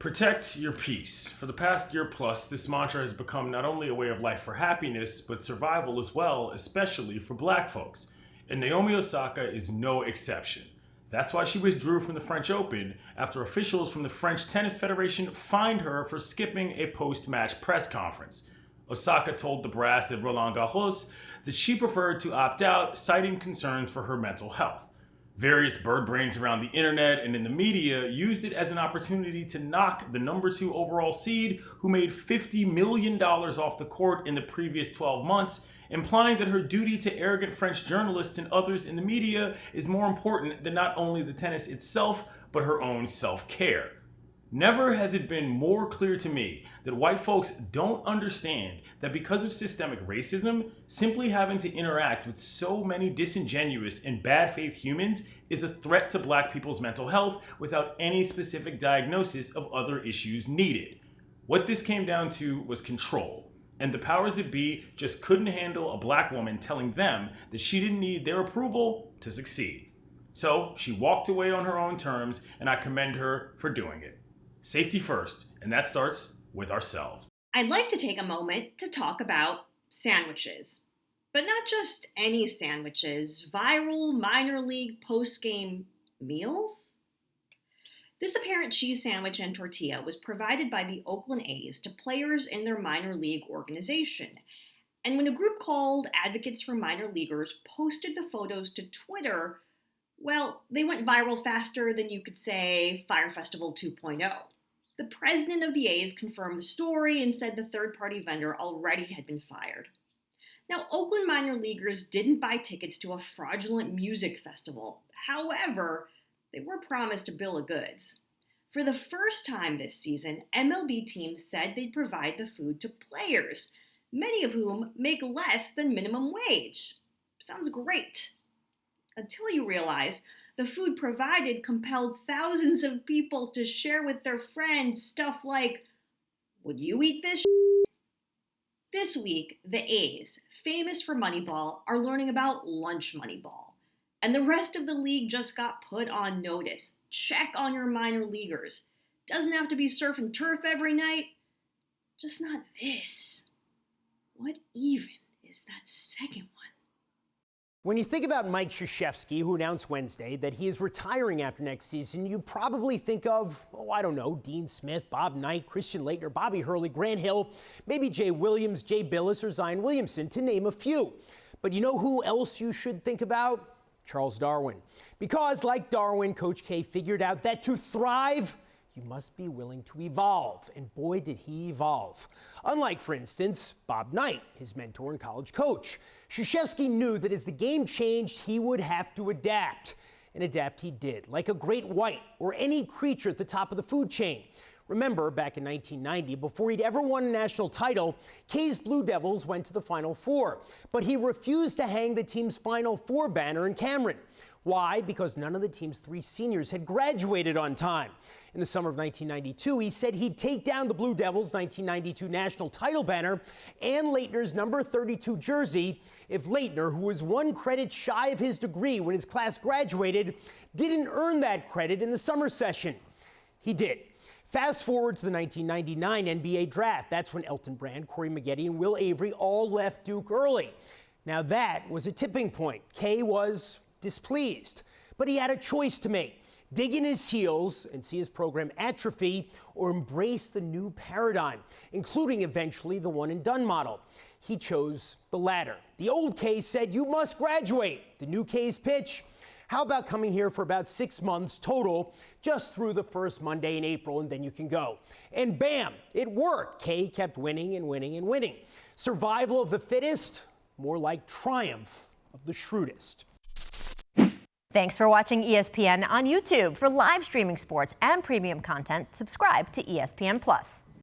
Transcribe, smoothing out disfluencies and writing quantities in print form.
Protect your peace. For the past year plus, this mantra has become not only a way of life for happiness, but survival as well, especially for black folks. And Naomi Osaka is no exception. That's why she withdrew from the French Open after officials from the French Tennis Federation fined her for skipping a post-match press conference. Osaka told the brass at Roland Garros that she preferred to opt out, citing concerns for her mental health. Various bird brains around the internet and in the media used it as an opportunity to knock the number 2 overall seed, who made $50 million off the court in the previous 12 months, implying that her duty to arrogant French journalists and others in the media is more important than not only the tennis itself, but her own self-care. Never has it been more clear to me that white folks don't understand that because of systemic racism, simply having to interact with so many disingenuous and bad faith humans is a threat to black people's mental health without any specific diagnosis of other issues needed. What this came down to was control, and the powers that be just couldn't handle a black woman telling them that she didn't need their approval to succeed. So she walked away on her own terms, and I commend her for doing it. Safety first, and that starts with ourselves. I'd like to take a moment to talk about sandwiches. But not just any sandwiches, viral minor league post-game meals? This apparent cheese sandwich and tortilla was provided by the Oakland A's to players in their minor league organization. And when a group called Advocates for Minor Leaguers posted the photos to Twitter, well, they went viral faster than you could say Fire Festival 2.0. The president of the A's confirmed the story and said the third-party vendor already had been fired. Now, Oakland minor leaguers didn't buy tickets to a fraudulent music festival. However, they were promised a bill of goods. For the first time this season, MLB teams said they'd provide the food to players, many of whom make less than minimum wage. Sounds great. Until you realize the food provided compelled thousands of people to share with their friends stuff like, "Would you eat this?" This week, the A's, famous for Moneyball, are learning about lunch Moneyball. And the rest of the league just got put on notice. Check on your minor leaguers. Doesn't have to be surf and turf every night. Just not this. What even is that second one? When you think about Mike Krzyzewski, who announced Wednesday that he is retiring after next season, you probably think of, Dean Smith, Bob Knight, Christian Laettner, Bobby Hurley, Grant Hill, maybe Jay Williams, Jay Billis, or Zion Williamson, to name a few. But you know who else you should think about? Charles Darwin. Because, like Darwin, Coach K figured out that to thrive, you must be willing to evolve. And boy, did he evolve. Unlike, for instance, Bob Knight, his mentor and college coach. Krzyzewski knew that as the game changed, he would have to adapt. And adapt he did, like a great white or any creature at the top of the food chain. Remember, back in 1990, before he'd ever won a national title, K's Blue Devils went to the Final Four. But he refused to hang the team's Final Four banner in Cameron. Why? Because none of the team's 3 seniors had graduated on time. In the summer of 1992, he said he'd take down the Blue Devils' 1992 national title banner and Laettner's number 32 jersey if Laettner, who was 1 credit shy of his degree when his class graduated, didn't earn that credit in the summer session. He did. Fast forward to the 1999 NBA draft. That's when Elton Brand, Corey Maggette, and Will Avery all left Duke early. Now that was a tipping point. K was displeased, but he had a choice to make. Dig in his heels and see his program atrophy, or embrace the new paradigm, including eventually the one and done model. He chose the latter. The old K said, "You must graduate." The new K's pitch: how about coming here for about 6 months total, just through the first Monday in April, and then you can go. And bam, it worked. K kept winning and winning and winning. Survival of the fittest, more like triumph of the shrewdest. Thanks for watching ESPN on YouTube. For live streaming sports and premium content, subscribe to ESPN+.